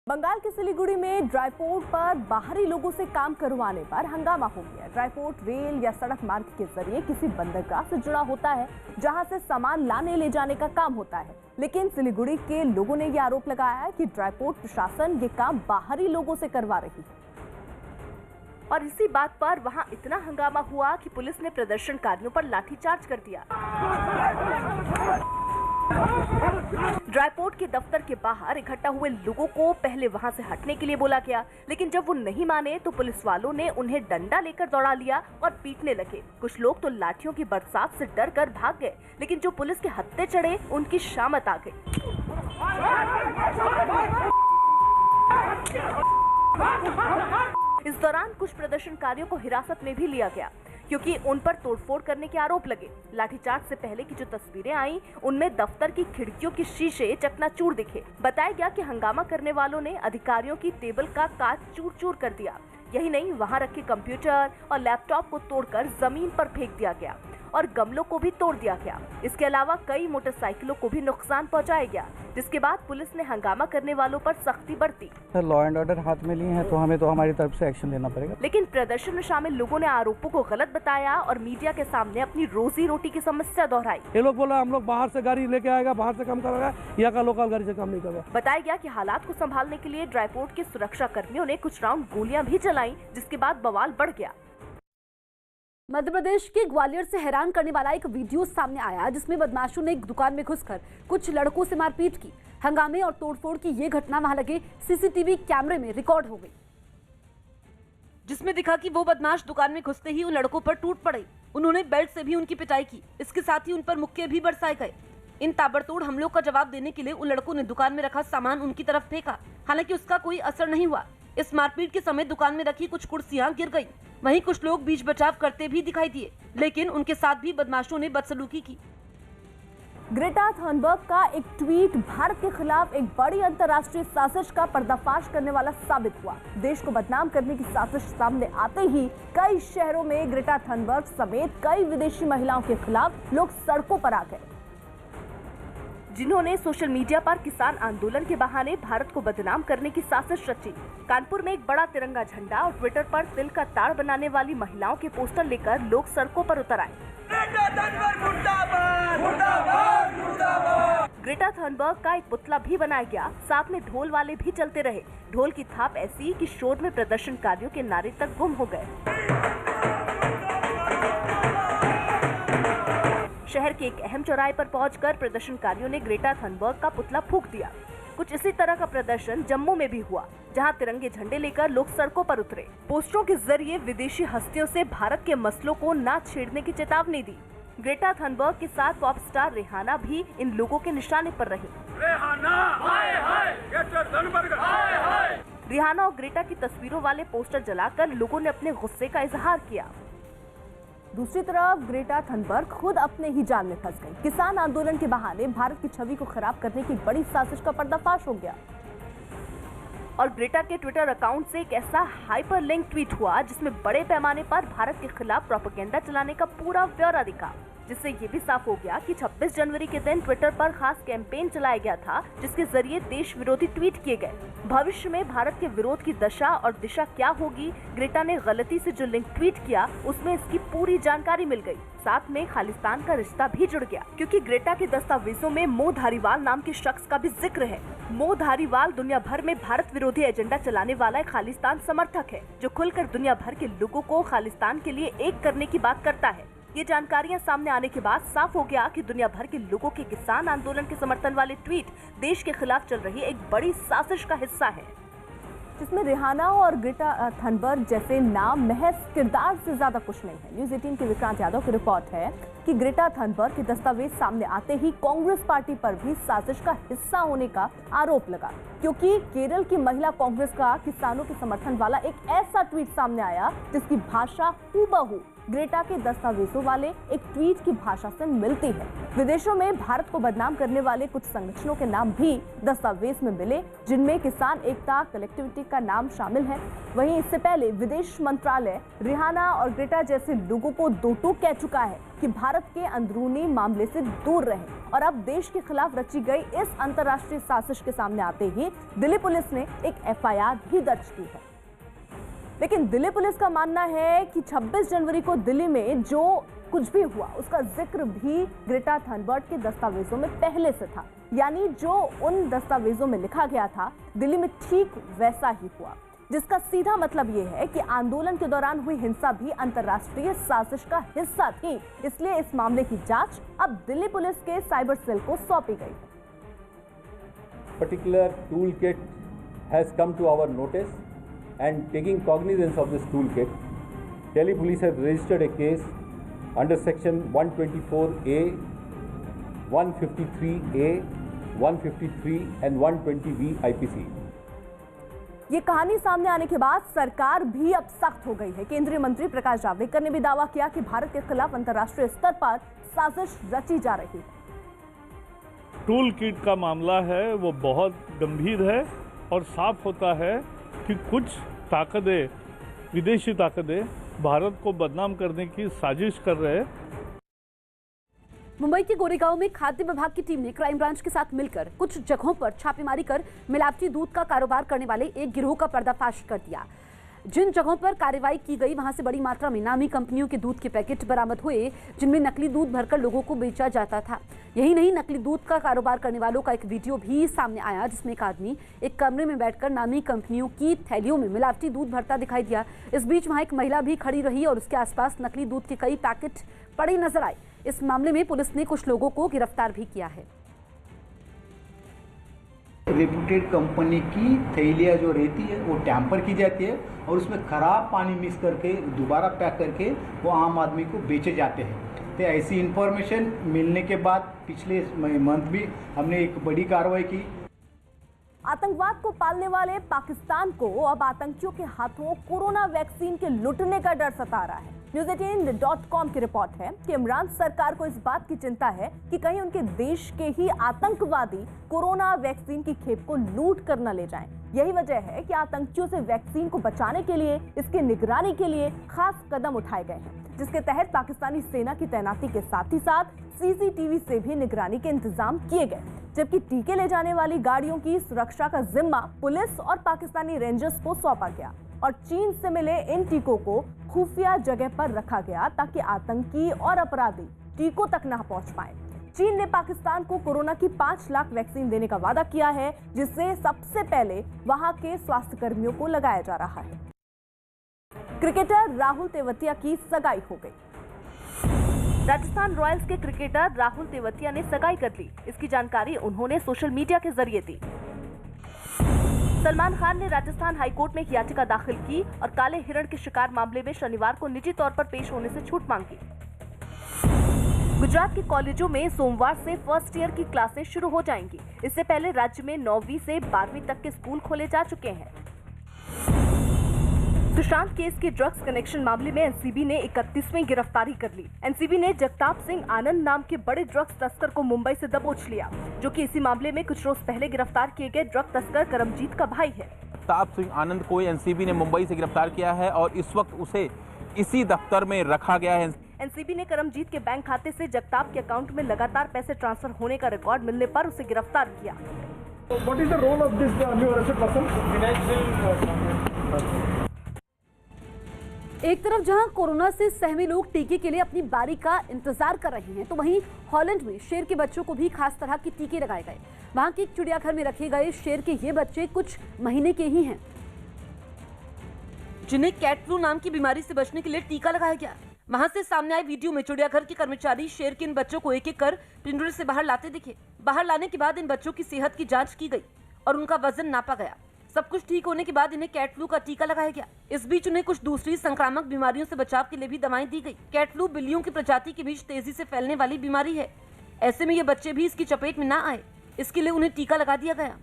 बंगाल के सिलीगुड़ी में ड्राईपोर्ट पर बाहरी लोगों से काम करवाने पर हंगामा हो गया। ड्राईपोर्ट रेल या सड़क मार्ग के जरिए किसी बंदरगाह से जुड़ा होता है, जहां से सामान लाने ले जाने का काम होता है। लेकिन सिलीगुड़ी के लोगों ने यह आरोप लगाया है कि ड्राईपोर्ट प्रशासन ये काम बाहरी लोगों से करवा रही है। और इसी बात पर वहां इतना हंगामा हुआ कि पुलिस ने प्रदर्शनकारियों पर लाठीचार्ज कर दिया। ड्राईपोर्ट के दफ्तर के बाहर इकट्ठा हुए लोगों को पहले वहां से हटने के लिए बोला गया, लेकिन जब वो नहीं माने तो पुलिस वालों ने उन्हें डंडा लेकर दौड़ा लिया और पीटने लगे। कुछ लोग तो लाठियों की बरसात से डर कर भाग गए, लेकिन जो पुलिस के हत्थे चढ़े उनकी शामत आ गई। इस दौरान कुछ प्रदर्शनकारियों को हिरासत में भी लिया गया, क्योंकि उन पर तोड़फोड़ करने के आरोप लगे। लाठीचार्ज से पहले की जो तस्वीरें आई, उनमें दफ्तर की खिड़कियों के शीशे चकनाचूर दिखे। बताया गया कि हंगामा करने वालों ने अधिकारियों की टेबल का कांच चूर-चूर कर दिया। यही नहीं, वहां रखे कंप्यूटर और लैपटॉप को तोड़कर जमीन पर फेंक दिया गया और गमलों को भी तोड़ दिया गया। इसके अलावा कई मोटरसाइकिलों को भी नुकसान पहुंचाया गया, जिसके बाद पुलिस ने हंगामा करने वालों पर सख्ती बरती। सर, लॉ एंड ऑर्डर हाथ में लिए हैं तो हमें तो हमारी तरफ से एक्शन लेना पड़ेगा। लेकिन प्रदर्शन में शामिल लोगों ने आरोपों को गलत बताया और मीडिया के सामने अपनी रोजी रोटी की समस्या दोहराई। ये लोग बोला हम लोग बाहर से गाड़ी लेके आएगा, बाहर से काम करेगा, यहाँ का लोकल गाड़ी से काम नहीं करेगा। बताया गया कि हालात को संभालने के लिए ड्राईपोर्ट के सुरक्षा कर्मियों ने कुछ राउंड गोलियां भी चलाई, जिसके बाद बवाल बढ़ गया। मध्य प्रदेश के ग्वालियर से हैरान करने वाला एक वीडियो सामने आया, जिसमें बदमाशों ने एक दुकान में घुसकर कुछ लड़कों से मारपीट की। हंगामे और तोड़फोड़ की ये घटना वहां लगे सीसीटीवी कैमरे में रिकॉर्ड हो गई, जिसमें दिखा कि वो बदमाश दुकान में घुसते ही उन लड़कों पर टूट पड़े। उन्होंने बेल्ट से भी उनकी पिटाई की। इसके साथ ही उन पर मुक्के भी बरसाए गए। इन ताबड़तोड़ हमलों का जवाब देने के लिए उन लड़कों ने दुकान में रखा सामान उनकी तरफ फेंका। हालांकि उसका कोई असर नहीं हुआ। इस मारपीट के समय दुकान में रखी कुछ कुर्सियां गिर गईं। वहीं कुछ लोग बीच बचाव करते भी दिखाई दिए, लेकिन उनके साथ भी बदमाशों ने बदसलूकी की। ग्रेटा थनबर्ग का एक ट्वीट भारत के खिलाफ एक बड़ी अंतर्राष्ट्रीय साजिश का पर्दाफाश करने वाला साबित हुआ। देश को बदनाम करने की साजिश सामने आते ही कई शहरों में ग्रेटा थनबर्ग समेत कई विदेशी महिलाओं के खिलाफ लोग सड़कों पर आ गए, जिन्होंने सोशल मीडिया पर किसान आंदोलन के बहाने भारत को बदनाम करने की साजिश रची। कानपुर में एक बड़ा तिरंगा झंडा और ट्विटर पर तिल का ताड़ बनाने वाली महिलाओं के पोस्टर लेकर लोग सड़कों पर उतर आए। ग्रेटा थनबर्ग का एक पुतला भी बनाया गया, साथ में ढोल वाले भी चलते रहे। ढोल की थाप ऐसी कि शोर में प्रदर्शनकारियों के नारे तक गुम हो गए। शहर के एक अहम चौराहे पर पहुंचकर प्रदर्शनकारियों ने ग्रेटा थनबर्ग का पुतला फूंक दिया। कुछ इसी तरह का प्रदर्शन जम्मू में भी हुआ, जहां तिरंगे झंडे लेकर लोग सड़कों पर उतरे। पोस्टरों के जरिए विदेशी हस्तियों से भारत के मसलों को न छेड़ने की चेतावनी दी। ग्रेटा थनबर्ग के साथ पॉप स्टार रिहाना भी इन लोगों के निशाने पर रही। रिहाना और ग्रेटा की तस्वीरों वाले पोस्टर जलाकर लोगों ने अपने गुस्से का इजहार किया। दूसरी तरफ ग्रेटा थनबर्ग खुद अपने ही जाल में फंस गई। किसान आंदोलन के बहाने भारत की छवि को खराब करने की बड़ी साजिश का पर्दाफाश हो गया और ग्रेटा के ट्विटर अकाउंट से एक ऐसा हाइपरलिंक ट्वीट हुआ, जिसमें बड़े पैमाने पर भारत के खिलाफ प्रोपेगेंडा चलाने का पूरा ब्यौरा दिखा, जिससे ये भी साफ हो गया कि 26 जनवरी के दिन ट्विटर पर खास कैंपेन चलाया गया था, जिसके जरिए देश विरोधी ट्वीट किए गए। भविष्य में भारत के विरोध की दशा और दिशा क्या होगी, ग्रेटा ने गलती से जो लिंक ट्वीट किया उसमें इसकी पूरी जानकारी मिल गई। साथ में खालिस्तान का रिश्ता भी जुड़ गया, क्योंकि ग्रेटा के दस्तावेजों में मो धारीवाल नाम के शख्स का भी जिक्र है। मो धारीवाल दुनिया भर में भारत विरोधी एजेंडा चलाने वाला एक खालिस्तान समर्थक है, जो खुलकर दुनिया भर के लोगों को खालिस्तान के लिए एक करने की बात करता है। ये जानकारियां सामने आने के बाद साफ हो गया कि दुनिया भर के लोगों के किसान आंदोलन के समर्थन वाले ट्वीट देश के खिलाफ चल रही एक बड़ी साजिश का हिस्सा है, जिसमें रिहाना और ग्रेटा थनबर्ग जैसे नाम महज किरदार से ज्यादा कुछ नहीं है। न्यूज़ 18 के विक्रांत यादव की रिपोर्ट है कि ग्रेटा थनबर्ग के दस्तावेज सामने आते ही कांग्रेस पार्टी पर भी साजिश का हिस्सा होने का आरोप लगा, क्योंकि केरल की महिला कांग्रेस का किसानों के समर्थन वाला एक ऐसा ट्वीट सामने आया जिसकी भाषा हूबहू ग्रेटा के दस्तावेजों वाले एक ट्वीट की भाषा से मिलती है। विदेशों में भारत को बदनाम करने वाले कुछ संगठनों के नाम भी दस्तावेज में मिले, जिनमें किसान एकता कलेक्टिविटी का नाम शामिल है। वहीं इससे पहले विदेश मंत्रालय रिहाना और ग्रेटा जैसे लोगों को दो टूक कह चुका है कि भारत के अंदरूनी मामले से दूर रहें। और अब देश के खिलाफ रची गई इस अंतर्राष्ट्रीय साजिश के सामने आते ही दिल्ली पुलिस ने एक FIR भी दर्ज की है। लेकिन दिल्ली पुलिस का मानना है कि 26 जनवरी को दिल्ली में जो कुछ भी हुआ उसका जिक्र भी ग्रेटा थनबर्ग के दस्तावेजों में पहले से था, यानी जो उन दस्तावेजों में लिखा गया था दिल्ली में ठीक वैसा ही हुआ, जिसका सीधा मतलब ये है कि आंदोलन के दौरान हुई हिंसा भी अंतर्राष्ट्रीय साजिश का हिस्सा थी। इसलिए इस मामले की जांच अब दिल्ली पुलिस के साइबर सेल को सौंपी गई है। Particular toolkit has come to our notice, and taking cognizance of this toolkit, Delhi Police have registered a case under section 124A, 153A, 153 and 120B IPC. ये कहानी सामने आने के बाद सरकार भी अब सख्त हो गई है। केंद्रीय मंत्री प्रकाश जावड़ेकर ने भी दावा किया कि भारत के खिलाफ अंतर्राष्ट्रीय स्तर पर साजिश रची जा रही है। टूल किट का मामला है वो बहुत गंभीर है और साफ होता है कि कुछ ताकतें, विदेशी ताकतें भारत को बदनाम करने की साजिश कर रहे हैं। मुंबई के गोरेगांव में खाद्य विभाग की टीम ने क्राइम ब्रांच के साथ मिलकर कुछ जगहों पर छापेमारी कर मिलावटी दूध का कारोबार करने वाले एक गिरोह का पर्दाफाश कर दिया। जिन जगहों पर कार्रवाई की गई वहां से बड़ी मात्रा में नामी कंपनियों के दूध के पैकेट बरामद हुए, जिनमें नकली दूध भरकर लोगों को बेचा जाता था। यही नहीं, नकली दूध का कारोबार करने वालों का एक वीडियो भी सामने आया, जिसमें एक आदमी एक कमरे में बैठकर नामी कंपनियों की थैलियों में मिलावटी दूध भरता दिखाई दिया। इस बीच वहां एक महिला भी खड़ी रही और उसके आसपास नकली दूध के कई पैकेट पड़े नजर आए। इस मामले में पुलिस ने कुछ लोगों को गिरफ्तार भी किया है। रेप्यूटेड कंपनी की थैलियाँ जो रहती है वो टैंपर की जाती है और उसमें खराब पानी मिक्स करके दोबारा पैक करके वो आम आदमी को बेचे जाते हैं। तो ऐसी इंफॉर्मेशन मिलने के बाद पिछले मंथ भी हमने एक बड़ी कार्रवाई की। आतंकवाद को पालने वाले पाकिस्तान को अब आतंकियों के हाथों कोरोना वैक्सीन के लुटने का डर सता रहा है। News18.com की रिपोर्ट है कि इमरान सरकार को इस बात की चिंता है कि कहीं उनके देश के ही आतंकवादी कोरोना वैक्सीन की खेप को लूट कर न ले जाएं। यही वजह है कि आतंकियों से वैक्सीन को बचाने के लिए इसकी निगरानी के लिए खास कदम उठाए गए हैं, जिसके तहत पाकिस्तानी सेना की तैनाती के साथ ही साथ CCTV से भी निगरानी के इंतजाम किए गए, जबकि टीके ले जाने वाली गाड़ियों की सुरक्षा का जिम्मा पुलिस और पाकिस्तानी रेंजर्स को सौंपा गया और चीन से मिले इन टीकों को खुफिया जगह पर रखा गया ताकि आतंकी और अपराधी टीकों तक न पहुंच पाए। चीन ने पाकिस्तान को कोरोना की 5 लाख वैक्सीन देने का वादा किया है, जिससे सबसे पहले वहां के स्वास्थ्य कर्मियों को लगाया जा रहा है। क्रिकेटर राहुल तेवतिया की सगाई हो गई। राजस्थान रॉयल्स के क्रिकेटर राहुल तेवतिया ने सगाई कर ली। इसकी जानकारी उन्होंने सोशल मीडिया के जरिए दी। सलमान खान ने राजस्थान हाईकोर्ट में एक याचिका दाखिल की और काले हिरण के शिकार मामले में शनिवार को निजी तौर पर पेश होने से छूट मांगी। गुजरात के कॉलेजों में सोमवार से फर्स्ट ईयर की क्लासें शुरू हो जाएंगी। इससे पहले राज्य में 9वीं से 12वीं तक के स्कूल खोले जा चुके हैं। सुशांत केस के ड्रग्स कनेक्शन मामले में एनसीबी ने 31वीं गिरफ्तारी कर ली। एनसीबी ने जगताप सिंह आनंद नाम के बड़े ड्रग्स तस्कर को मुंबई से दबोच लिया, जो कि इसी मामले में कुछ रोज पहले गिरफ्तार किए गए ड्रग तस्कर करमजीत का भाई है। जगताप सिंह आनंद को एनसीबी ने मुंबई से गिरफ्तार किया है और इस वक्त उसे इसी दफ्तर में रखा गया है। एनसीबी ने करमजीत के बैंक खाते से जगताप के अकाउंट में लगातार पैसे ट्रांसफर होने का रिकॉर्ड मिलने पर उसे गिरफ्तार किया। What is the role of this new arrested person? एक तरफ जहां कोरोना से सहमे लोग टीके के लिए अपनी बारी का इंतजार कर रहे हैं, तो वहीं हॉलैंड में शेर के बच्चों को भी खास तरह के टीके लगाए गए। वहां के चिड़ियाघर में रखे गए शेर के ये बच्चे कुछ महीने के ही हैं, जिन्हें कैट फ्लू नाम की बीमारी से बचने के लिए टीका लगाया गया। वहां से सामने आए वीडियो में चिड़ियाघर के कर्मचारी शेर के इन बच्चों को एक एक कर पिंजरे से बाहर लाते दिखे। बाहर लाने के बाद इन बच्चों की सेहत की जांच की गई और उनका वजन नापा गया। सब कुछ ठीक होने के बाद इन्हें कैट फ्लू का टीका लगाया गया। इस बीच उन्हें कुछ दूसरी संक्रामक बीमारियों से बचाव के लिए भी दवाएं दी गई। कैट फ्लू बिल्लियों की प्रजाति के बीच तेजी से फैलने वाली बीमारी है। ऐसे में ये बच्चे भी इसकी चपेट में ना आए, इसके लिए उन्हें टीका लगा दिया गया।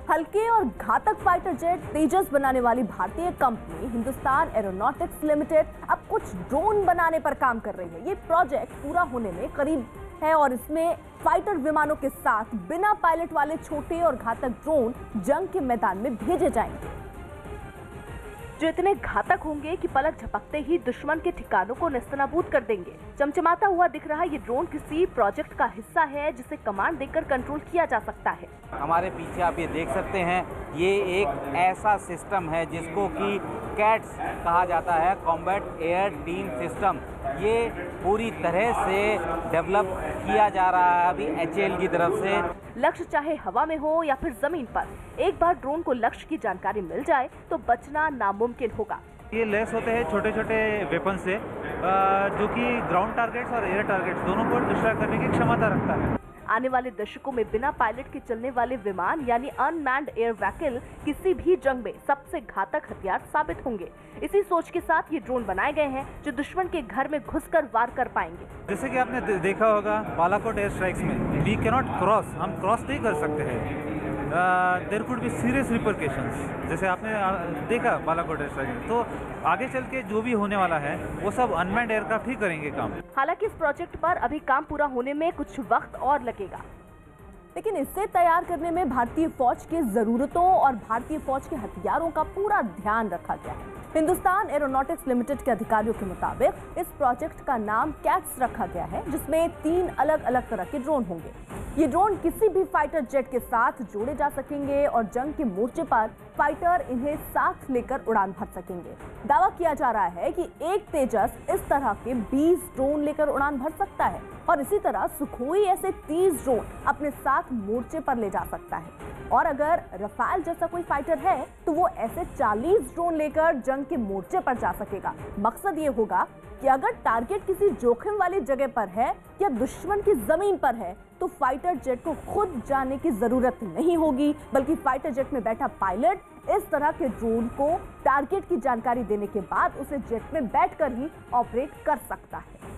हल्के और घातक फाइटर जेट तेजस बनाने वाली भारतीय कंपनी हिंदुस्तान एरोनॉटिक्स लिमिटेड अब कुछ ड्रोन बनाने पर काम कर रही है। ये प्रोजेक्ट पूरा होने में करीब है और इसमें फाइटर विमानों के साथ बिना पायलट वाले छोटे और घातक ड्रोन जंग के मैदान में भेजे जाएंगे, जो इतने घातक होंगे कि पलक झपकते ही दुश्मन के ठिकानों को नेस्तनाबूद कर देंगे। चमचमाता हुआ दिख रहा ये ड्रोन किसी प्रोजेक्ट का हिस्सा है जिसे कमांड देकर कंट्रोल किया जा सकता है। हमारे पीछे आप ये देख सकते हैं, ये एक ऐसा सिस्टम है जिसको कि कैट्स कहा जाता है, कॉम्बैट एयर टीम सिस्टम। ये पूरी तरह से डेवलप किया जा रहा है अभी HAL की तरफ से। लक्ष्य चाहे हवा में हो या फिर जमीन पर, एक बार ड्रोन को लक्ष्य की जानकारी मिल जाए तो बचना नामुमकिन होगा। ये लेस होते हैं छोटे छोटे वेपन से, जो कि ग्राउंड टारगेट्स और एयर टारगेट्स दोनों को डिस्ट्रॉय करने की क्षमता रखता है। आने वाले दशकों में बिना पायलट के चलने वाले विमान यानी अनमैन्ड एयर व्हीकल किसी भी जंग में सबसे घातक हथियार साबित होंगे। इसी सोच के साथ ये ड्रोन बनाए गए हैं जो दुश्मन के घर में घुसकर वार कर पाएंगे। जैसे कि आपने देखा होगा बालाकोट एयर स्ट्राइक्स में, वी कैन नॉट क्रॉस, हम क्रॉस नहीं कर सकते हैं। देयर कुड बी सीरियस रिपरकेशंस, जैसे आपने देखा बालाकोट एयर स्ट्राइक में। तो आगे चल के जो भी होने वाला है वो सब अनमैन्ड एयरक्राफ्ट ही करेंगे काम। हालांकि इस प्रोजेक्ट पर अभी काम पूरा होने में कुछ वक्त और लगेगा, लेकिन इसे तैयार करने में भारतीय फौज की जरूरतों और भारतीय फौज के हथियारों का पूरा ध्यान रखा गया है। हिंदुस्तान एरोनॉटिक्स लिमिटेड के अधिकारियों के मुताबिक इस प्रोजेक्ट का नाम कैट्स रखा गया है, जिसमें 3 अलग अलग तरह के ड्रोन होंगे। ये ड्रोन किसी भी फाइटर जेट के साथ जोड़े जा सकेंगे और जंग के मोर्चे पर फाइटर इन्हें साथ लेकर उड़ान भर सकेंगे। दावा किया जा रहा है कि एक तेजस इस तरह के 20 ड्रोन लेकर उड़ान भर सकता है और इसी तरह सुखोई ऐसे 30 ड्रोन अपने साथ मोर्चे पर ले जा सकता है। और अगर रफाल जैसा कोई फाइटर है तो वो ऐसे 40 ड्रोन लेकर जंग के मोर्चे पर जा सकेगा। मकसद ये होगा कि अगर टारगेट किसी जोखिम वाली जगह पर है या दुश्मन की जमीन पर है तो फाइटर जेट को खुद जाने की जरूरत नहीं होगी, बल्कि फाइटर जेट में बैठा पायलट इस तरह के ड्रोन को टारगेट की जानकारी देने के बाद उसे जेट में बैठकर ही ऑपरेट कर सकता है।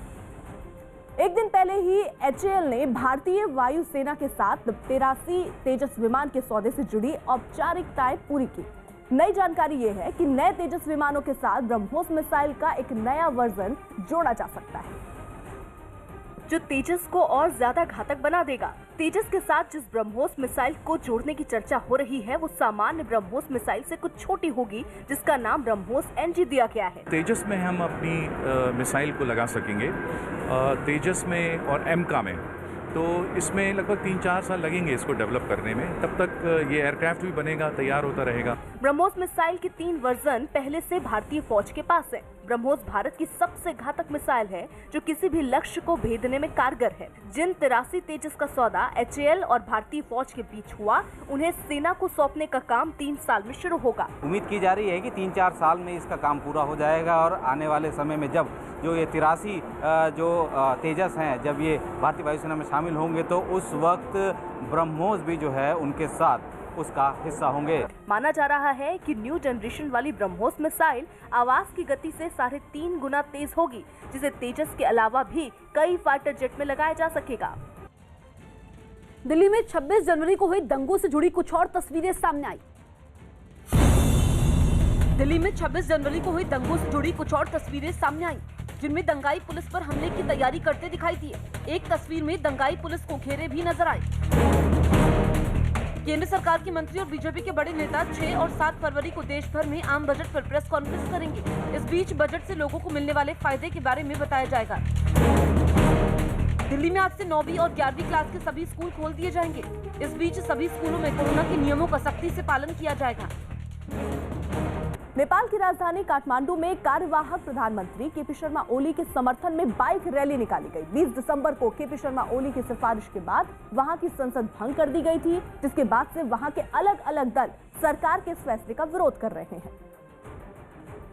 एक दिन पहले ही HAL ने भारतीय वायुसेना के साथ 83 तेजस विमान के सौदे से जुड़ी औपचारिकताएं पूरी की। नई जानकारी ये है कि नए तेजस विमानों के साथ ब्रह्मोस मिसाइल का एक नया वर्जन जोड़ा जा सकता है, जो तेजस को और ज्यादा घातक बना देगा। तेजस के साथ जिस ब्रह्मोस मिसाइल को जोड़ने की चर्चा हो रही है वो सामान्य ब्रह्मोस मिसाइल से कुछ छोटी होगी, जिसका नाम ब्रह्मोस NG दिया गया है। तेजस में हम अपनी मिसाइल को लगा सकेंगे, तेजस में और एमका में, तो इसमें लगभग 3-4 साल लगेंगे इसको डेवलप करने में। तब तक ये एयरक्राफ्ट भी बनेगा, तैयार होता रहेगा। ब्रह्मोस मिसाइल के 3 वर्जन पहले से भारतीय फौज के पास है। ब्रह्मोस भारत की सबसे घातक मिसाइल है जो किसी भी लक्ष्य को भेदने में कारगर है। जिन 83 तेजस का सौदा HAL और भारतीय फौज के बीच हुआ, उन्हें सेना को सौंपने का काम 3 साल में शुरू होगा। उम्मीद की जा रही है कि 3-4 साल में इसका काम पूरा हो जाएगा और आने वाले समय में जब जो ये 83 जो तेजस हैं, जब ये भारतीय वायुसेना में शामिल होंगे तो उस वक्त ब्रह्मोस भी जो है उनके साथ उसका हिस्सा होंगे। माना जा रहा है कि न्यू जनरेशन वाली ब्रह्मोस मिसाइल आवाज की गति से 3.5 गुना तेज होगी, जिसे तेजस के अलावा भी कई फाइटर जेट में लगाया जा सकेगा। दिल्ली में 26 जनवरी को हुई दंगों से जुड़ी कुछ और तस्वीरें सामने आई। दिल्ली में 26 जनवरी को हुई दंगों से जुड़ी कुछ और तस्वीरें सामने आई, जिनमें दंगाई पुलिस पर हमले की तैयारी करते दिखाई दिए। एक तस्वीर में दंगाई पुलिस को घेरे भी नजर आए। केंद्र सरकार के मंत्री और बीजेपी के बड़े नेता 6 और 7 फरवरी को देश भर में आम बजट पर प्रेस कॉन्फ्रेंस करेंगे। इस बीच बजट से लोगों को मिलने वाले फायदे के बारे में बताया जाएगा। दिल्ली में आज से 9वीं और 11वीं क्लास के सभी स्कूल खोल दिए जाएंगे। इस बीच सभी स्कूलों में कोरोना के नियमों का सख्ती से पालन किया जाएगा। नेपाल की राजधानी काठमांडू में कार्यवाहक प्रधानमंत्री केपी शर्मा ओली के समर्थन में बाइक रैली निकाली गई। 20 दिसंबर को केपी शर्मा ओली की सिफारिश के बाद वहां की संसद भंग कर दी गई थी, जिसके बाद से वहां के अलग अलग दल सरकार के इस फैसले का विरोध कर रहे हैं,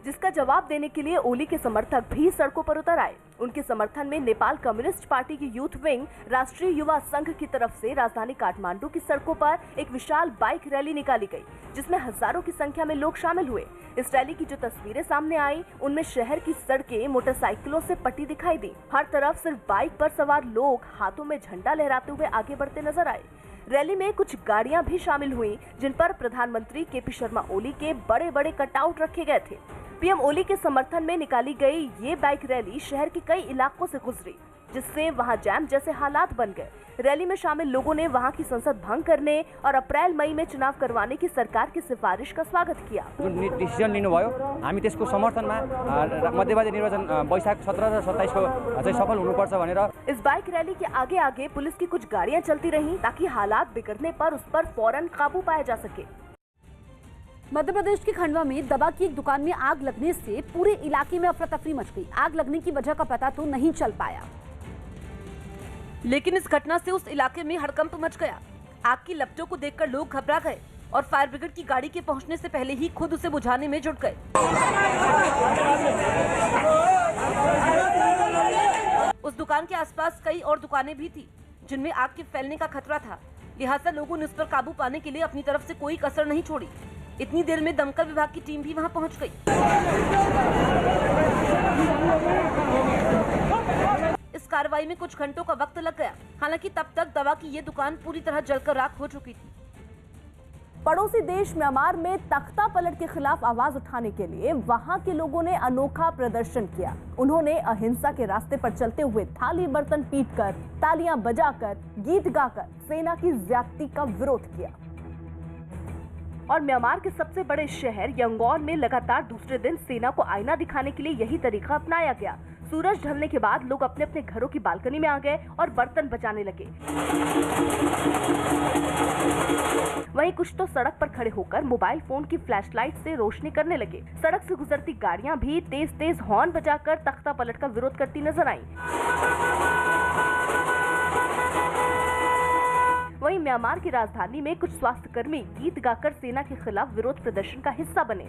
जिसका जवाब देने के लिए ओली के समर्थक भी सड़कों पर उतर आए। उनके समर्थन में नेपाल कम्युनिस्ट पार्टी की यूथ विंग राष्ट्रीय युवा संघ की तरफ से राजधानी काठमांडू की सड़कों पर एक विशाल बाइक रैली निकाली गई, जिसमें हजारों की संख्या में लोग शामिल हुए। इस रैली की जो तस्वीरें सामने आई, उनमें शहर की सड़कें मोटरसाइकिलों से पटी दिखाई दी। हर तरफ सिर्फ बाइक पर सवार लोग हाथों में झंडा लहराते हुए आगे बढ़ते नजर आए। रैली में कुछ गाड़ियां भी शामिल हुई, जिन पर प्रधानमंत्री केपी शर्मा ओली के बड़े बड़े कटआउट रखे गए थे। पीएम ओली के समर्थन में निकाली गई ये बाइक रैली शहर के कई इलाकों से गुजरी, जिससे वहां जैम जैसे हालात बन गए। रैली में शामिल लोगों ने वहां की संसद भंग करने और अप्रैल मई में चुनाव करवाने की सरकार की सिफारिश का स्वागत किया। डिसिजन लिनुभयो, हामी त्यसको समर्थनमा मध्यवर्ती निर्वाचन वैशाख 17 र 27 को चाहिँ सफल हुनुपर्छ भनेर। इस बाइक रैली के आगे आगे पुलिस की कुछ गाड़ियां चलती रहीं ताकि हालात बिगड़ने पर उस पर फौरन काबू पाया जा सके। मध्य प्रदेश के खंडवा में दवा की एक दुकान में आग लगने से पूरे इलाके में अफरा तफरी मच गई। आग लगने की वजह का पता तो नहीं चल पाया, लेकिन इस घटना से उस इलाके में हड़कंप मच गया। आग की लपटों को देखकर लोग घबरा गए और फायर ब्रिगेड की गाड़ी के पहुंचने से पहले ही खुद उसे बुझाने में जुट गए। उस दुकान के आसपास कई और दुकानें भी थी जिनमें आग के फैलने का खतरा था, लिहाजा लोगों ने उस पर काबू पाने के लिए अपनी तरफ से कोई कसर नहीं छोड़ी। इतनी देर में दमकल विभाग की टीम भी वहां पहुंच गई। इस कार्रवाई में कुछ घंटों का वक्त लग गया। हालांकि तब तक दवा की ये दुकान पूरी तरह जलकर राख हो चुकी थी। पड़ोसी देश म्यांमार में तख्ता पलट के खिलाफ आवाज उठाने के लिए वहां के लोगों ने अनोखा प्रदर्शन किया। उन्होंने अहिंसा के रास्ते पर चलते हुए थाली बर्तन पीटकर, तालियां बजाकर, गीत गाकर सेना की ज्यादती का विरोध किया। और म्यांमार के सबसे बड़े शहर यंगोन में लगातार दूसरे दिन सेना को आईना दिखाने के लिए यही तरीका अपनाया गया। सूरज ढलने के बाद लोग अपने अपने घरों की बालकनी में आ गए और बर्तन बजाने लगे। वहीं कुछ तो सड़क पर खड़े होकर मोबाइल फोन की फ्लैशलाइट से रोशनी करने लगे। सड़क से गुजरती गाड़ियां भी तेज तेज हॉर्न बजाकर तख्ता पलट का विरोध करती नजर आईं। वहीं म्यांमार की राजधानी में कुछ स्वास्थ्यकर्मी गीत गाकर सेना के खिलाफ विरोध प्रदर्शन का हिस्सा बने।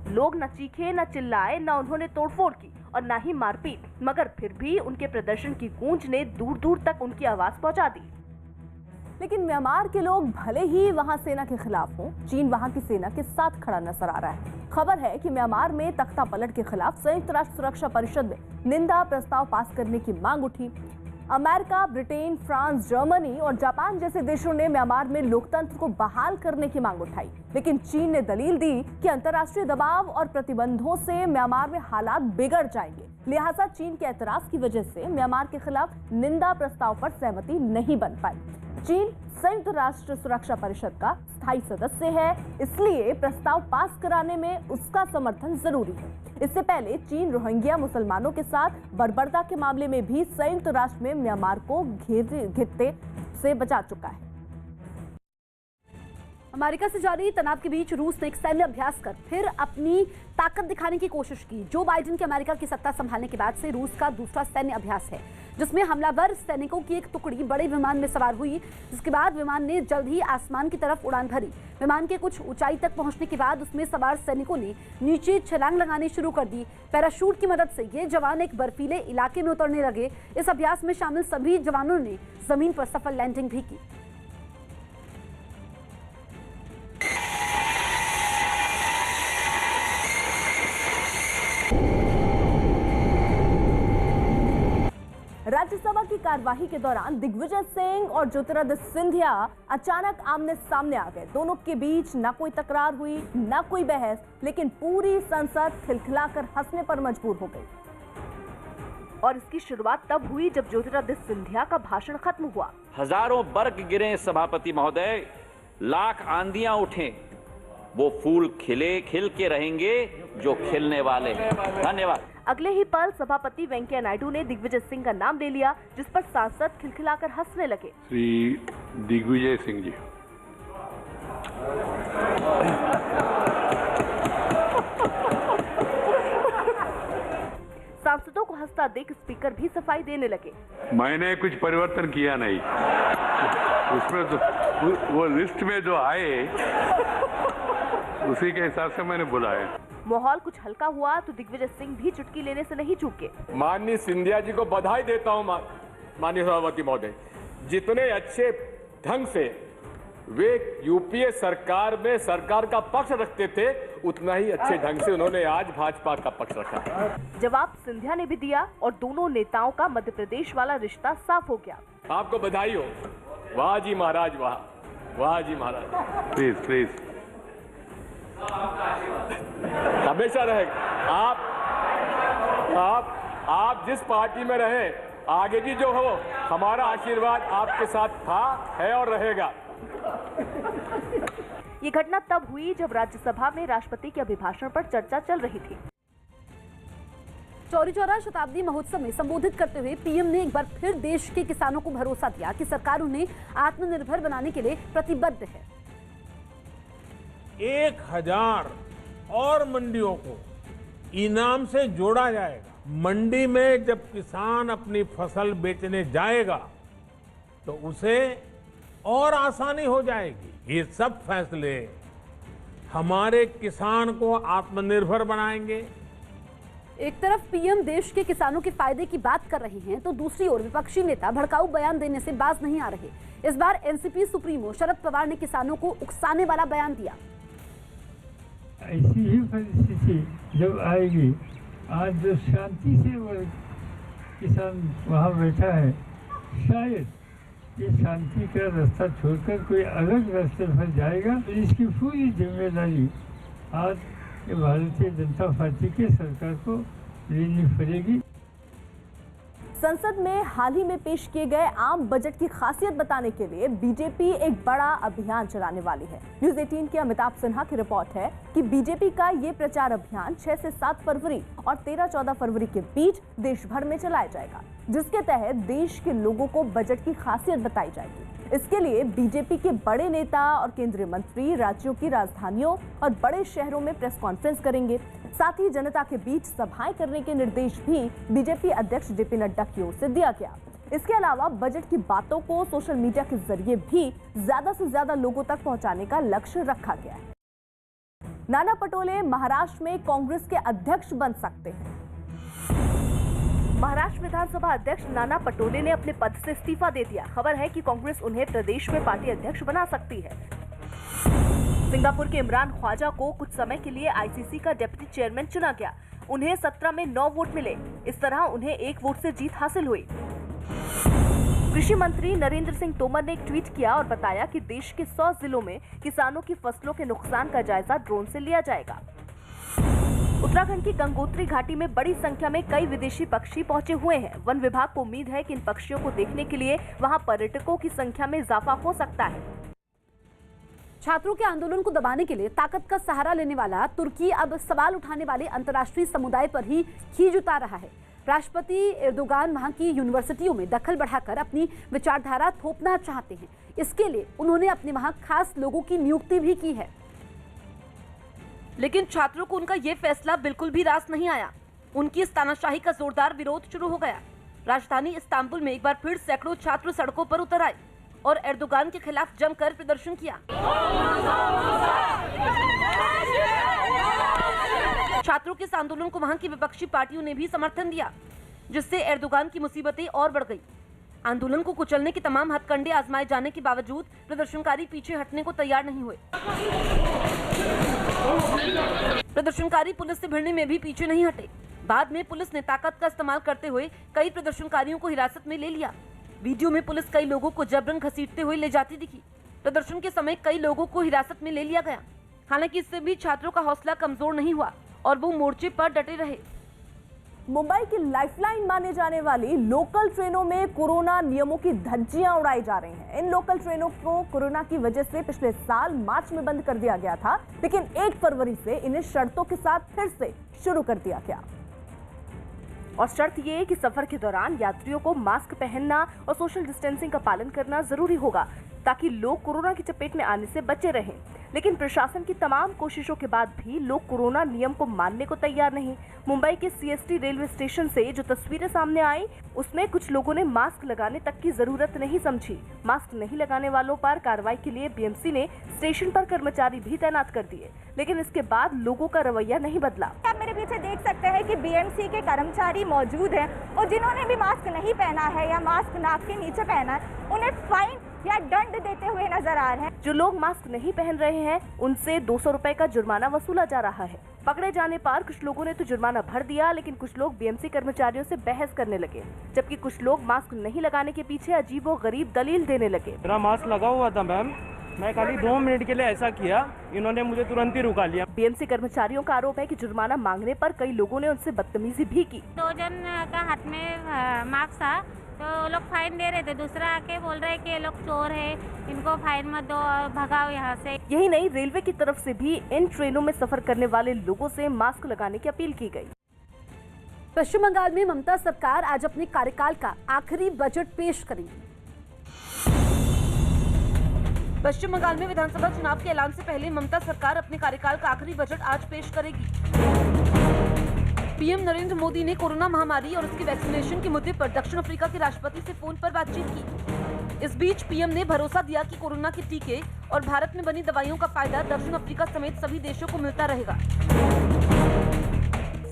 लोग न चीखे, न चिल्लाए, न उन्होंने तोड़फोड़ की और न ही मारपीट, मगर फिर भी उनके प्रदर्शन की गूंज ने दूर दूर तक उनकी आवाज पहुंचा दी। लेकिन म्यांमार के लोग भले ही वहां सेना के खिलाफ हों, चीन वहां की सेना के साथ खड़ा नजर आ रहा है। खबर है कि म्यांमार में तख्ता पलट के खिलाफ संयुक्त राष्ट्र सुरक्षा परिषद में निंदा प्रस्ताव पास करने की मांग उठी। अमेरिका, ब्रिटेन, फ्रांस, जर्मनी और जापान जैसे देशों ने म्यांमार में लोकतंत्र को बहाल करने की मांग उठाई, लेकिन चीन ने दलील दी कि अंतर्राष्ट्रीय दबाव और प्रतिबंधों से म्यांमार में हालात बिगड़ जाएंगे। लिहाजा चीन के एतराज की वजह से म्यांमार के खिलाफ निंदा प्रस्ताव पर सहमति नहीं बन पाई। चीन संयुक्त राष्ट्र सुरक्षा परिषद का स्थायी सदस्य है, इसलिए प्रस्ताव पास कराने में उसका समर्थन जरूरी है। इससे पहले चीन रोहिंग्या मुसलमानों के साथ बर्बरता के मामले में भी संयुक्त राष्ट्र में म्यांमार को घेरते से बचा चुका है। अमेरिका से जारी तनाव के बीच रूस ने एक सैन्य अभ्यास कर फिर अपनी ताकत दिखाने की कोशिश की। जो बाइडेन के अमेरिका की सत्ता संभालने के बाद से रूस का दूसरा सैन्य अभ्यास है, जिसमें हमलावर सैनिकों की एक टुकड़ी बड़े विमान में सवार हुई, जिसके बाद विमान ने जल्द ही आसमान की तरफ उड़ान भरी। विमान के कुछ ऊंचाई तक पहुंचने के बाद उसमें सवार सैनिकों ने नीचे छलांग लगानी शुरू कर दी। पैराशूट की मदद से ये जवान एक बर्फीले इलाके में उतरने लगे। इस अभ्यास में शामिल सभी जवानों ने जमीन पर सफल लैंडिंग भी की। राज्यसभा की कार्यवाही के दौरान दिग्विजय सिंह और ज्योतिरादित्य सिंधिया अचानक आमने सामने आ गए। दोनों के बीच न कोई तकरार हुई, न कोई बहस, लेकिन पूरी संसद खिलखिलाकर हंसने पर मजबूर हो गई। और इसकी शुरुआत तब हुई जब ज्योतिरादित्य सिंधिया का भाषण खत्म हुआ। हजारों बर्ग गिरे सभापति महोदय, लाख आंधियां उठें, वो फूल खिल के रहेंगे जो खिलने वाले हैं। धन्यवाद। अगले ही पल सभापति वेंकैया नायडू ने दिग्विजय सिंह का नाम ले लिया, जिस पर सांसद खिलखिलाकर हंसने लगे। श्री दिग्विजय सिंह जी, सांसदों को हंसता देख स्पीकर भी सफाई देने लगे। मैंने कुछ परिवर्तन किया नहीं, उसमें तो वो लिस्ट में जो आए उसी के हिसाब से मैंने बुलाया। माहौल कुछ हल्का हुआ तो दिग्विजय सिंह भी चुटकी लेने से नहीं चूके। माननीय सिंधिया जी को बधाई देता हूं माननीय सभापति महोदय, जितने अच्छे ढंग से वे यूपीए सरकार में सरकार का पक्ष रखते थे, उतना ही अच्छे ढंग से उन्होंने आज भाजपा का पक्ष रखा है। जवाब सिंधिया ने भी दिया और दोनों नेताओं का मध्य प्रदेश वाला रिश्ता साफ हो गया। आपको बधाई हो। वाह जी महाराज, वाह, वाह जी महाराज। प्लीज प्लीज, हमेशा रहेगा। आप जिस पार्टी में रहे, आगे भी जो हो, हमारा आशीर्वाद आपके साथ था, है और रहेगा। ये घटना तब हुई जब राज्यसभा में राष्ट्रपति के अभिभाषण पर चर्चा चल रही थी। चौरी चौरा शताब्दी महोत्सव में संबोधित करते हुए पीएम ने एक बार फिर देश के किसानों को भरोसा दिया कि सरकार उन्हें आत्मनिर्भर बनाने के लिए प्रतिबद्ध है। 1000 और मंडियों को इनाम से जोड़ा जाएगा। मंडी में जब किसान अपनी फसल बेचने जाएगा तो उसे और आसानी हो जाएगी। ये सब फैसले हमारे किसान को आत्मनिर्भर बनाएंगे। एक तरफ पीएम देश के किसानों के फायदे की बात कर रहे हैं तो दूसरी ओर विपक्षी नेता भड़काऊ बयान देने से बाज नहीं आ रहे। इस बार एनसीपी सुप्रीमो शरद पवार ने किसानों को उकसाने वाला बयान दिया। ऐसी ही परिस्थिति जब आएगी, आज जो शांति से वो किसान वहाँ बैठा है, शायद ये शांति का रास्ता छोड़कर कोई अलग रास्ते पर जाएगा तो इसकी पूरी जिम्मेदारी आज ये भारतीय जनता पार्टी की सरकार को लेनी पड़ेगी। संसद में हाल ही में पेश किए गए आम बजट की खासियत बताने के लिए बीजेपी एक बड़ा अभियान चलाने वाली है। न्यूज़ 18 के अमिताभ सिन्हा की रिपोर्ट है कि बीजेपी का ये प्रचार अभियान 6 से 7 फरवरी और 13-14 फरवरी के बीच देश भर में चलाया जाएगा, जिसके तहत देश के लोगों को बजट की खासियत बताई जाएगी। इसके लिए बीजेपी के बड़े नेता और केंद्रीय मंत्री राज्यों की राजधानियों और बड़े शहरों में प्रेस कॉन्फ्रेंस करेंगे। साथ ही जनता के बीच सभाएं करने के निर्देश भी बीजेपी अध्यक्ष जेपी नड्डा की ओर से दिया गया। इसके अलावा बजट की बातों को सोशल मीडिया के जरिए भी ज्यादा से ज्यादा लोगों तक पहुंचाने का लक्ष्य रखा गया है। नाना पटोले महाराष्ट्र में कांग्रेस के अध्यक्ष बन सकते हैं। महाराष्ट्र विधानसभा अध्यक्ष नाना पटोले ने अपने पद से इस्तीफा दे दिया। खबर है कि कांग्रेस उन्हें प्रदेश में पार्टी अध्यक्ष बना सकती है। सिंगापुर के इमरान ख्वाजा को कुछ समय के लिए आईसीसी का डिप्टी चेयरमैन चुना गया। उन्हें 17 में 9 वोट मिले। इस तरह उन्हें 1 वोट से जीत हासिल हुई। कृषि मंत्री नरेंद्र सिंह तोमर ने एक ट्वीट किया और बताया कि देश के 100 जिलों में किसानों की फसलों के नुकसान का जायजा ड्रोन से लिया जाएगा। उत्तराखंड की गंगोत्री घाटी में बड़ी संख्या में कई विदेशी पक्षी पहुंचे हुए हैं। वन विभाग को उम्मीद है कि इन पक्षियों को देखने के लिए वहां पर्यटकों की संख्या में इजाफा हो सकता है। छात्रों के आंदोलन को दबाने के लिए ताकत का सहारा लेने वाला तुर्की अब सवाल उठाने वाले अंतर्राष्ट्रीय समुदाय पर ही खींच उतार रहा है। राष्ट्रपति एर्दोगान वहां की यूनिवर्सिटियों में दखल बढ़ाकर अपनी विचारधारा थोपना चाहते हैं। इसके लिए उन्होंने अपने वहां खास लोगों की नियुक्ति भी की है। लेकिन छात्रों को उनका ये फैसला बिल्कुल भी रास नहीं आया। उनकी इस तानाशाही का जोरदार विरोध शुरू हो गया। राजधानी इस्तांबुल में एक बार फिर सैकड़ों छात्र सड़कों पर उतर आए और एर्दोगान के खिलाफ जमकर प्रदर्शन किया। छात्रों के इस आंदोलन को वहां की विपक्षी पार्टियों ने भी समर्थन दिया, जिससे एर्दोगान की मुसीबतें और बढ़ गई। आंदोलन को कुचलने के तमाम हथकंडे आजमाए जाने के बावजूद प्रदर्शनकारी पीछे हटने को तैयार नहीं हुए। प्रदर्शनकारी पुलिस से भिड़ने में भी पीछे नहीं हटे। बाद में पुलिस ने ताकत का इस्तेमाल करते हुए कई प्रदर्शनकारियों को हिरासत में ले लिया। वीडियो में पुलिस कई लोगों को जबरन घसीटते हुए ले जाती दिखी। प्रदर्शन के समय कई लोगों को हिरासत में ले लिया गया। हालांकि इससे भी छात्रों का हौसला कमजोर नहीं हुआ और वो मोर्चे पर डटे रहे। मुंबई की लाइफलाइन माने जाने वाली लोकल ट्रेनों में कोरोना नियमों की धज्जियां उड़ाई जा रही हैं। इन लोकल ट्रेनों को कोरोना की वजह से पिछले साल मार्च में बंद कर दिया गया था, लेकिन 1 फरवरी से इन्हें शर्तों के साथ फिर से शुरू कर दिया गया। और शर्त ये है कि सफर के दौरान यात्रियों को मास्क पहनना और सोशल डिस्टेंसिंग का पालन करना जरूरी होगा, ताकि लोग कोरोना की चपेट में आने से बचे रहें। लेकिन प्रशासन की तमाम कोशिशों के बाद भी लोग कोरोना नियम को मानने को तैयार नहीं। मुंबई के सीएसटी रेलवे स्टेशन से जो तस्वीरें सामने आई, उसमें कुछ लोगों ने मास्क लगाने तक की जरूरत नहीं समझी। मास्क नहीं लगाने वालों पर कार्रवाई के लिए बीएमसी ने स्टेशन पर कर्मचारी भी तैनात कर दिए। लेकिन इसके बाद लोगों का रवैया नहीं बदला। आप मेरे पीछे देख सकते हैं कि बीएमसी के कर्मचारी मौजूद हैं और जिन्होंने भी मास्क नहीं पहना है या मास्क नाक के नीचे पहना है, उन्हें फाइन या दंड देते हुए नजर आ रहे हैं। जो लोग मास्क नहीं पहन रहे हैं उनसे 200 रुपए का जुर्माना वसूला जा रहा है। पकड़े जाने पर कुछ लोगों ने तो जुर्माना भर दिया, लेकिन कुछ लोग बीएमसी कर्मचारियों से बहस करने लगे, जबकि कुछ लोग मास्क नहीं लगाने के पीछे अजीब व गरीब दलील देने लगे। मेरा मास्क लगा हुआ था मैम, मैं खाली 2 मिनट के लिए ऐसा किया, इन्होंने मुझे तुरंत ही रुका लिया। बीएमसी कर्मचारियों का आरोप है कि जुर्माना मांगने पर कई लोगों ने उनसे बदतमीजी भी की। 2 जन का हाथ में मास्क था तो लोग फाइन दे रहे थे, दूसरा आके बोल रहे कि ये लोग चोर है, इनको फाइन मत दो और भगाओ यहाँ से। यही नहीं, रेलवे की तरफ से भी इन ट्रेनों में सफर करने वाले लोगों से मास्क लगाने की अपील की गई। पश्चिम बंगाल में ममता सरकार आज अपने कार्यकाल का आखिरी बजट पेश करेंगी। पश्चिम बंगाल में विधानसभा चुनाव के ऐलान से पहले ममता सरकार अपने कार्यकाल का आखिरी बजट आज पेश करेगी। पीएम नरेंद्र मोदी ने कोरोना महामारी और उसके वैक्सीनेशन के मुद्दे पर दक्षिण अफ्रीका के राष्ट्रपति से फोन पर बातचीत की। इस बीच पीएम ने भरोसा दिया कि कोरोना के टीके और भारत में बनी दवाइयों का फायदा दक्षिण अफ्रीका समेत सभी देशों को मिलता रहेगा।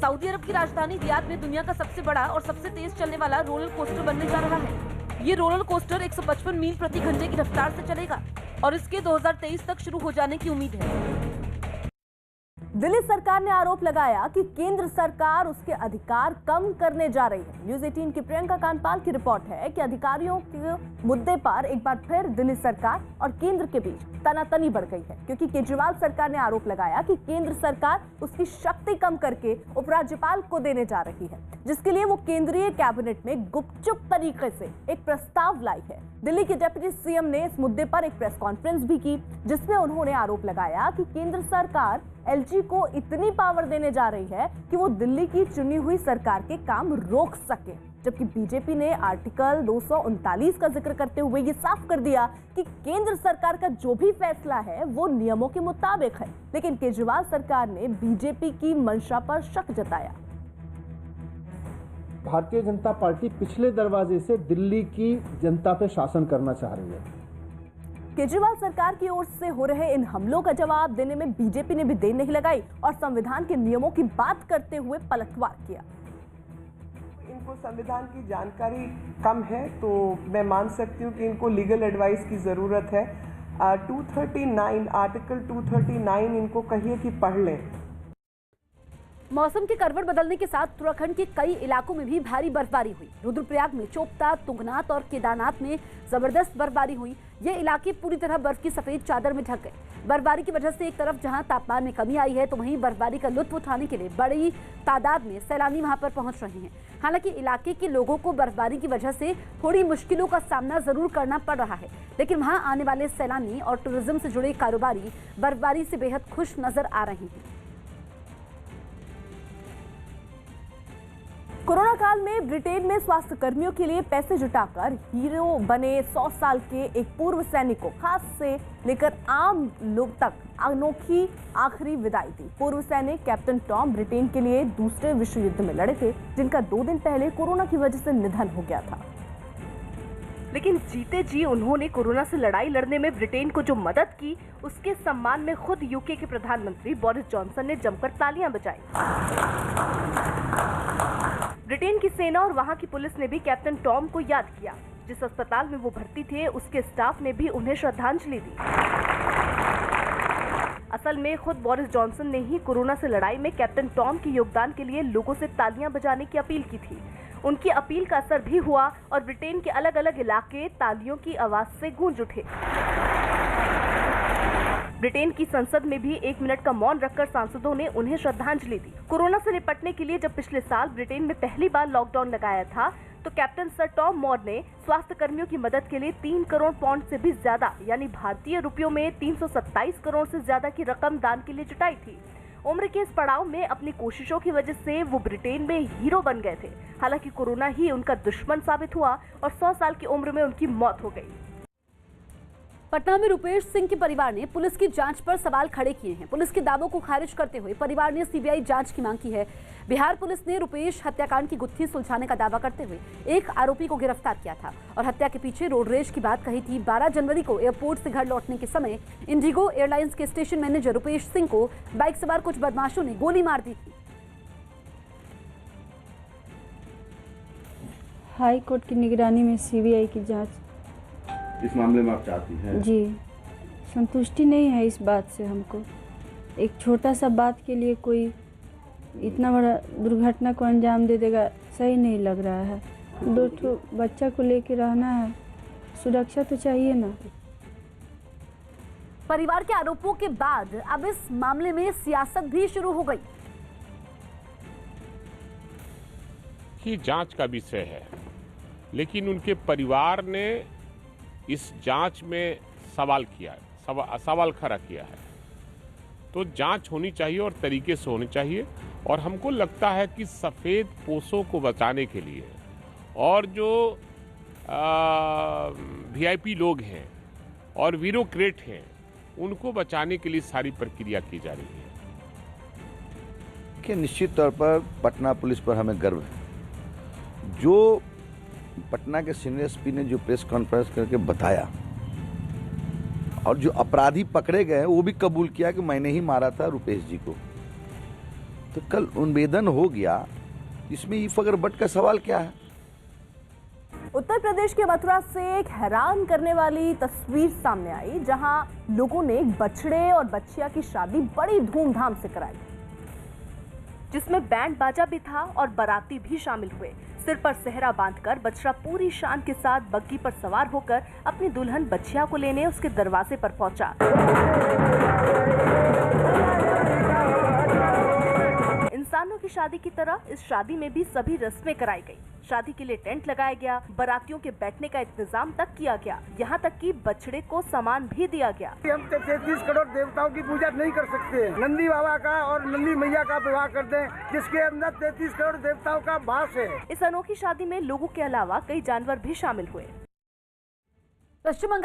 सऊदी अरब की राजधानी रियाद में दुनिया का सबसे बड़ा और सबसे तेज चलने वाला रोलर कोस्टर बनने जा रहा है। ये रोलर कोस्टर 155 मील प्रति घंटे की रफ्तार से चलेगा और इसके 2023 तक शुरू हो जाने की उम्मीद है। दिल्ली सरकार ने आरोप लगाया कि केंद्र सरकार उसके अधिकार कम करने जा रही है। न्यूज़ 18 की प्रियंका कानपाल की रिपोर्ट है कि अधिकारियों के मुद्दे पर एक बार फिर दिल्ली सरकार और केंद्र के बीच तनातनी बढ़ गई है, क्योंकि केजरीवाल सरकार ने आरोप लगाया कि केंद्र सरकार उसकी शक्ति कम करके उपराज्यपाल को देने जा रही है, जिसके लिए वो केंद्रीय कैबिनेट में गुपचुप तरीके से एक प्रस्ताव लाई है। दिल्ली के डिप्टी सीएम ने इस मुद्दे पर एक प्रेस कॉन्फ्रेंस भी की, जिसमें उन्होंने आरोप लगाया कि केंद्र सरकार एलजी को इतनी पावर देने जा रही है कि वो दिल्ली की चुनी हुई सरकार के काम रोक सके, जबकि बीजेपी ने आर्टिकल 239 का जिक्र करते हुए ये साफ कर दिया कि केंद्र सरकार का जो भी फैसला है वो नियमों के मुताबिक है। लेकिन केजरीवाल सरकार ने बीजेपी की मंशा पर शक जताया। भारतीय जनता पार्टी पिछले दरवाजे से दिल्ली की जनता पे शासन करना चाह रही है। केजरीवाल सरकार की ओर से हो रहे इन हमलों का जवाब देने में बीजेपी ने भी देर नहीं लगाई और संविधान के नियमों की बात करते हुए पलटवार किया। इनको संविधान की जानकारी कम है, तो मैं मान सकती हूँ कि इनको लीगल एडवाइस की ज़रूरत है। 239 आर्टिकल 239 इनको कहिए कि पढ़ लें। मौसम के करवट बदलने के साथ उत्तराखंड के कई इलाकों में भी भारी बर्फबारी हुई। रुद्रप्रयाग में चोपता, तुंगनाथ और केदारनाथ में जबरदस्त बर्फबारी हुई। ये इलाके पूरी तरह बर्फ की सफेद चादर में ढक गए। बर्फबारी की वजह से एक तरफ जहां तापमान में कमी आई है, तो वहीं बर्फबारी का लुत्फ उठाने के लिए बड़ी तादाद में सैलानी वहां पर पहुंच रहे हैं। हालांकि इलाके के लोगों को बर्फबारी की वजह से थोड़ी मुश्किलों का सामना जरूर करना पड़ रहा है, लेकिन वहां आने वाले सैलानी और टूरिज्म से जुड़े कारोबारी बर्फबारी से बेहद खुश नजर आ रहे हैं। कोरोना काल में ब्रिटेन में स्वास्थ्य कर्मियों के लिए पैसे जुटाकर हीरो बने 100 साल के एक पूर्व सैनिक को खास से लेकर आम लोग तक अनोखी आखिरी विदाई दी। पूर्व सैनिक कैप्टन टॉम ब्रिटेन के लिए दूसरे विश्व युद्ध में लड़े थे, जिनका 2 दिन पहले कोरोना की वजह से निधन हो गया था। लेकिन जीते जी उन्होंने कोरोना से लड़ाई लड़ने में ब्रिटेन को जो मदद की, उसके सम्मान में खुद यूके के प्रधानमंत्री बोरिस जॉनसन ने जमकर तालियां बजाई। ब्रिटेन की सेना और वहां की पुलिस ने भी कैप्टन टॉम को याद किया। जिस अस्पताल में वो भर्ती थे, उसके स्टाफ ने भी उन्हें श्रद्धांजलि दी। असल में खुद बोरिस जॉनसन ने ही कोरोना से लड़ाई में कैप्टन टॉम के योगदान के लिए लोगों से तालियां बजाने की अपील की थी। उनकी अपील का असर भी हुआ और ब्रिटेन के अलग अलग इलाके तालियों की आवाज से गूंज उठे। ब्रिटेन की संसद में भी 1 मिनट का मौन रखकर सांसदों ने उन्हें श्रद्धांजलि दी। कोरोना से निपटने के लिए जब पिछले साल ब्रिटेन में पहली बार लॉकडाउन लगाया था, तो कैप्टन सर टॉम मॉर ने स्वास्थ्य कर्मियों की मदद के लिए 3 करोड़ पाउंड से भी ज्यादा, यानी भारतीय रुपयों में 327 करोड़ से ज्यादा की रकम दान के लिए जुटाई थी। उम्र के इस पड़ाव में अपनी कोशिशों की वजह से वो ब्रिटेन में हीरो बन गए थे। हालांकि कोरोना ही उनका दुश्मन साबित हुआ और 100 साल की उम्र में उनकी मौत हो गई। पटना में रुपेश सिंह के परिवार ने पुलिस की जांच पर सवाल खड़े किए हैं। पुलिस के दावों को खारिज करते हुए परिवार ने सीबीआई जांच की मांग की है। बिहार पुलिस ने रुपेश हत्याकांड की गुत्थी सुलझाने का दावा करते हुए एक आरोपी को गिरफ्तार किया था और हत्या के पीछे रोड रेज की बात कही थी। 12 जनवरी को एयरपोर्ट से घर लौटने के समय इंडिगो एयरलाइंस के स्टेशन मैनेजर रुपेश सिंह को बाइक सवार कुछ बदमाशों ने गोली मार दी थी। हाई कोर्ट की निगरानी में सीबीआई की जांच इस मामले में आप चाहती हैं? जी, संतुष्टि नहीं है इस बात से हमको। एक छोटा सा बात के लिए कोई इतना बड़ा दुर्घटना को अंजाम दे देगा, सही नहीं लग रहा है। 2 बच्चा को लेके रहना है, सुरक्षा तो चाहिए ना। परिवार के आरोपों के बाद अब इस मामले में सियासत भी शुरू हो गई। की जांच का विषय है, लेकिन उनके परिवार ने इस जांच में सवाल खड़ा किया है। तो जांच होनी चाहिए और तरीके से होनी चाहिए। और हमको लगता है कि सफ़ेद पोशों को बचाने के लिए और जो वीआईपी लोग हैं और ब्यूरोक्रेट हैं, उनको बचाने के लिए सारी प्रक्रिया की जा रही है। कि निश्चित तौर पर पटना पुलिस पर हमें गर्व है। जो पटना के सीनियर एसपी ने जो प्रेस कॉन्फ्रेंस करके बताया और जो अपराधी पकड़े गए वो भी कबूल किया कि मैंने ही मारा था रुपेश जी को, तो कल उन्वेदन हो गया। इसमें इफ अगर बट का सवाल क्या है? उत्तर प्रदेश के मथुरा से एक हैरान करने वाली तस्वीर सामने आई, जहां लोगों ने एक बछड़े और बच्चिया की शादी बड़ी धूमधाम से कराई, जिसमें बैंड बाजा भी था और बाराती भी शामिल हुए। सिर पर सेहरा बांधकर बछड़ा पूरी शान के साथ बग्गी पर सवार होकर अपनी दुल्हन बच्चिया को लेने उसके दरवाजे पर पहुंचा। इंसानों की शादी की तरह इस शादी में भी सभी रस्में कराई गई। शादी के लिए टेंट लगाया गया, बारातियों के बैठने का इंतजाम तक किया गया, यहाँ तक कि बछड़े को सामान भी दिया गया। हम 33 करोड़ देवताओं की पूजा नहीं कर सकते। नंदी बाबा का और नंदी मैया का विवाह कर दें, जिसके अंदर 33 करोड़ देवताओं का वास है। इस अनोखी शादी में लोगों के अलावा कई जानवर भी शामिल हुए। पश्चिम बंगाल